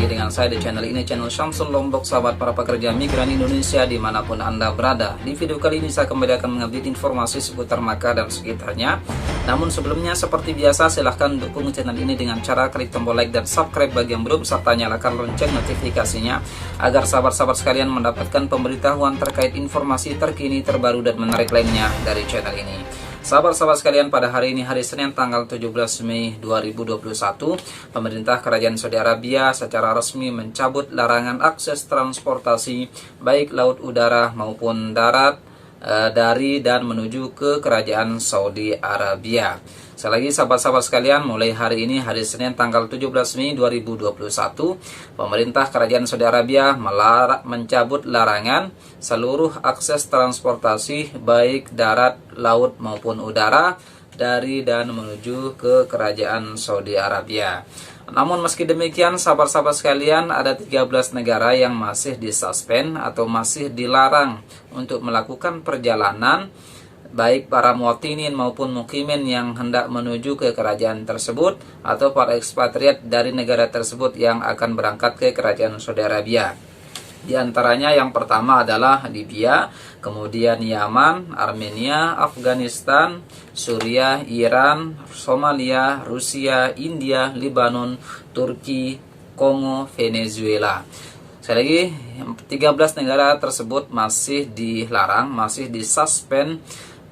lagi dengan saya di channel ini, channel Syamsul Lombok, sahabat para pekerja migran Indonesia dimanapun Anda berada. Di video kali ini saya kembali akan mengupdate informasi seputar Makkah dan sekitarnya. Namun sebelumnya seperti biasa, silahkan dukung channel ini dengan cara klik tombol like dan subscribe bagi yang belum, serta nyalakan lonceng notifikasinya agar sahabat-sahabat sekalian mendapatkan pemberitahuan terkait informasi terkini, terbaru dan menarik lainnya dari channel ini. Sahabat-sahabat sekalian, pada hari ini, hari Senin tanggal 17 Mei 2021, pemerintah Kerajaan Saudi Arabia secara resmi mencabut larangan akses transportasi baik laut, udara maupun darat dari dan menuju ke Kerajaan Saudi Arabia. Sekali lagi sahabat-sahabat sekalian, mulai hari ini, hari Senin tanggal 17 Mei 2021, pemerintah Kerajaan Saudi Arabia mencabut larangan seluruh akses transportasi baik darat, laut maupun udara dari dan menuju ke Kerajaan Saudi Arabia. Namun meski demikian, sahabat-sahabat sekalian, ada 13 negara yang masih disuspend atau masih dilarang untuk melakukan perjalanan baik para muwatinin maupun mukimin yang hendak menuju ke kerajaan tersebut atau para ekspatriat dari negara tersebut yang akan berangkat ke Kerajaan Saudi Arabia. Di antaranya yang pertama adalah Libya, kemudian Yaman, Armenia, Afghanistan, Suriah, Iran, Somalia, Rusia, India, Lebanon, Turki, Kongo, Venezuela. Sekali lagi, 13 negara tersebut masih dilarang, masih disuspend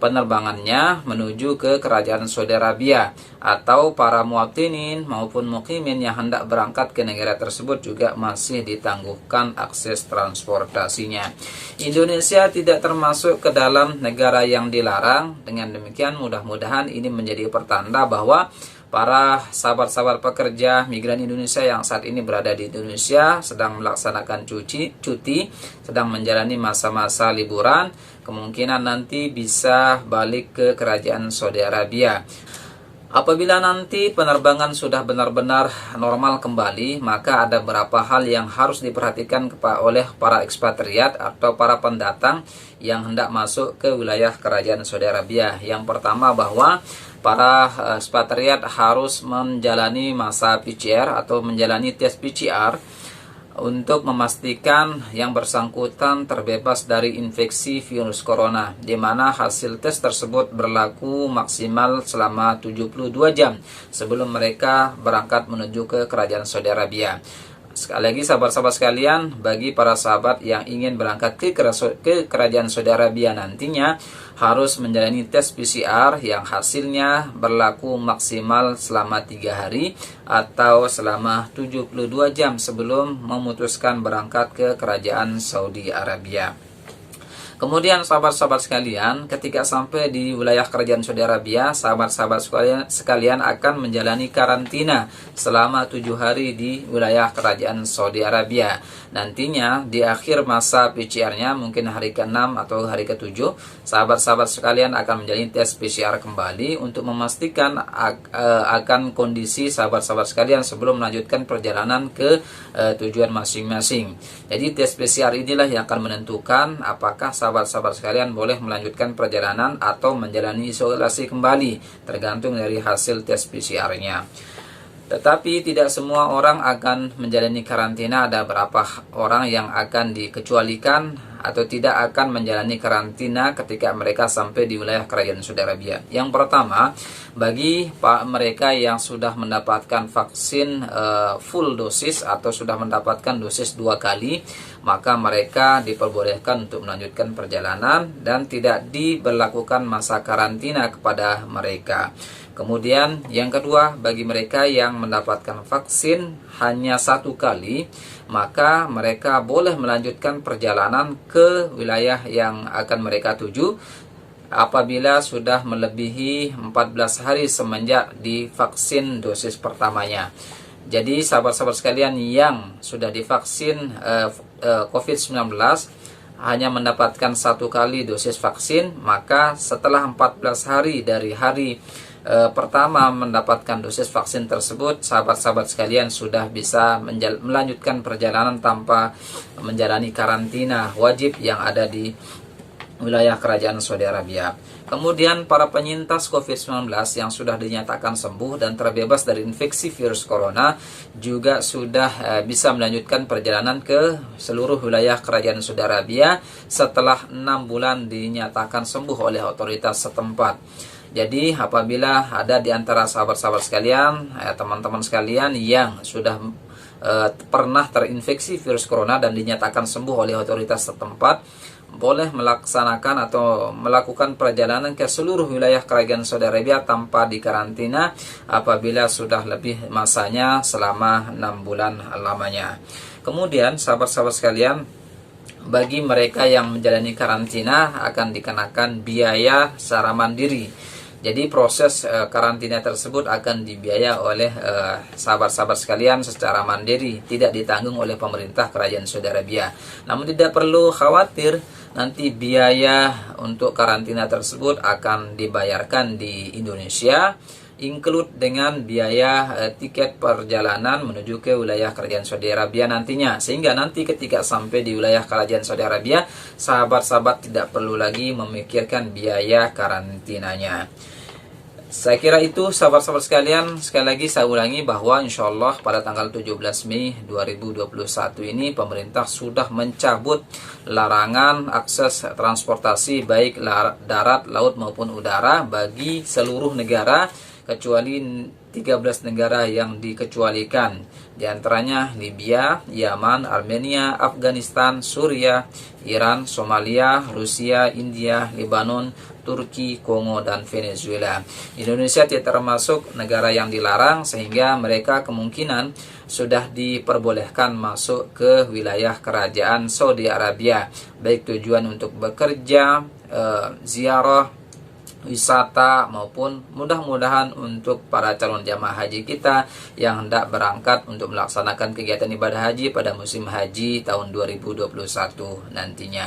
penerbangannya menuju ke Kerajaan Saudi Arabia, atau para muwatinin maupun mukimin yang hendak berangkat ke negara tersebut juga masih ditangguhkan akses transportasinya. Indonesia tidak termasuk ke dalam negara yang dilarang. Dengan demikian, mudah-mudahan ini menjadi pertanda bahwa para sahabat-sahabat pekerja migran Indonesia yang saat ini berada di Indonesia sedang melaksanakan cuti, sedang menjalani masa-masa liburan, kemungkinan nanti bisa balik ke Kerajaan Saudi Arabia. Apabila nanti penerbangan sudah benar-benar normal kembali, maka ada beberapa hal yang harus diperhatikan oleh para ekspatriat atau para pendatang yang hendak masuk ke wilayah Kerajaan Saudi Arabia. Yang pertama, bahwa para ekspatriat harus menjalani masa PCR atau menjalani tes PCR untuk memastikan yang bersangkutan terbebas dari infeksi virus corona, di mana hasil tes tersebut berlaku maksimal selama 72 jam sebelum mereka berangkat menuju ke Kerajaan Saudi Arabia. Sekali lagi sahabat-sahabat sekalian, bagi para sahabat yang ingin berangkat ke Kerajaan Saudi Arabia nantinya harus menjalani tes PCR yang hasilnya berlaku maksimal selama 3 hari atau selama 72 jam sebelum memutuskan berangkat ke Kerajaan Saudi Arabia. Kemudian sahabat-sahabat sekalian, ketika sampai di wilayah Kerajaan Saudi Arabia, sahabat-sahabat sekalian akan menjalani karantina selama 7 hari di wilayah Kerajaan Saudi Arabia. Nantinya di akhir masa PCR-nya, mungkin hari ke-6 atau hari ke-7, sahabat-sahabat sekalian akan menjalani tes PCR kembali untuk memastikan akan kondisi sahabat-sahabat sekalian sebelum melanjutkan perjalanan ke tujuan masing-masing. Jadi tes PCR inilah yang akan menentukan apakah sahabat-sahabat sekalian boleh melanjutkan perjalanan atau menjalani isolasi kembali, tergantung dari hasil tes PCR-nya. Tetapi tidak semua orang akan menjalani karantina. Ada beberapa orang yang akan dikecualikan atau tidak akan menjalani karantina ketika mereka sampai di wilayah Kerajaan Saudi Arabia. Yang pertama, bagi mereka yang sudah mendapatkan vaksin full dosis atau sudah mendapatkan dosis 2 kali, maka mereka diperbolehkan untuk melanjutkan perjalanan dan tidak diberlakukan masa karantina kepada mereka. Kemudian yang kedua, bagi mereka yang mendapatkan vaksin hanya 1 kali, maka mereka boleh melanjutkan perjalanan ke wilayah yang akan mereka tuju apabila sudah melebihi 14 hari semenjak divaksin dosis pertamanya. Jadi sahabat-sahabat sekalian yang sudah divaksin COVID-19 hanya mendapatkan 1 kali dosis vaksin, maka setelah 14 hari dari hari pertama mendapatkan dosis vaksin tersebut, sahabat-sahabat sekalian sudah bisa melanjutkan perjalanan tanpa menjalani karantina wajib yang ada di wilayah kerajaan Saudi Arabia. Kemudian para penyintas COVID-19 yang sudah dinyatakan sembuh dan terbebas dari infeksi virus corona juga sudah bisa melanjutkan perjalanan ke seluruh wilayah kerajaan Saudi Arabia setelah 6 bulan dinyatakan sembuh oleh otoritas setempat. Jadi apabila ada di antara sahabat-sahabat sekalian, teman-teman sekalian yang sudah pernah terinfeksi virus corona dan dinyatakan sembuh oleh otoritas setempat, boleh melaksanakan atau melakukan perjalanan ke seluruh wilayah kerajaan Saudi Arabia tanpa dikarantina apabila sudah lebih masanya selama 6 bulan lamanya. Kemudian sahabat-sahabat sekalian, bagi mereka yang menjalani karantina akan dikenakan biaya secara mandiri. Jadi proses karantina tersebut akan dibiaya oleh sahabat-sahabat sekalian secara mandiri, tidak ditanggung oleh pemerintah kerajaan Saudi Arabia. Namun tidak perlu khawatir, nanti biaya untuk karantina tersebut akan dibayarkan di Indonesia, include dengan biaya tiket perjalanan menuju ke wilayah kerajaan Saudi Arabia nantinya. Sehingga nanti ketika sampai di wilayah kerajaan Saudi Arabia, sahabat-sahabat tidak perlu lagi memikirkan biaya karantinanya. Saya kira itu sahabat-sahabat sekalian. Sekali lagi saya ulangi bahwa insya Allah pada tanggal 17 Mei 2021 ini pemerintah sudah mencabut larangan akses transportasi baik darat, laut maupun udara bagi seluruh negara kecuali 13 negara yang dikecualikan, di antaranya Libya, Yaman, Armenia, Afghanistan, Suriah, Iran, Somalia, Rusia, India, Lebanon, Turki, Kongo, dan Venezuela. Indonesia tidak termasuk negara yang dilarang, sehingga mereka kemungkinan sudah diperbolehkan masuk ke wilayah kerajaan Saudi Arabia, baik tujuan untuk bekerja, ziarah, wisata, maupun mudah-mudahan untuk para calon jamaah haji kita yang hendak berangkat untuk melaksanakan kegiatan ibadah haji pada musim haji tahun 2021 nantinya.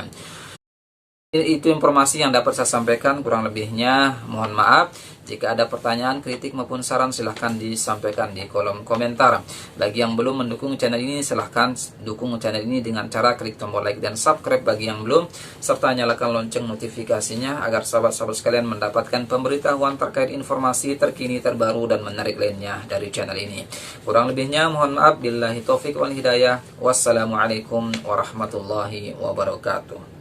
Itu informasi yang dapat saya sampaikan, kurang lebihnya mohon maaf. Jika ada pertanyaan, kritik maupun saran silahkan disampaikan di kolom komentar. Bagi yang belum mendukung channel ini, silahkan dukung channel ini dengan cara klik tombol like dan subscribe bagi yang belum, serta nyalakan lonceng notifikasinya agar sahabat-sahabat sekalian mendapatkan pemberitahuan terkait informasi terkini, terbaru, dan menarik lainnya dari channel ini. Kurang lebihnya mohon maaf. Billahi taufik wal hidayah. Wassalamualaikum warahmatullahi wabarakatuh.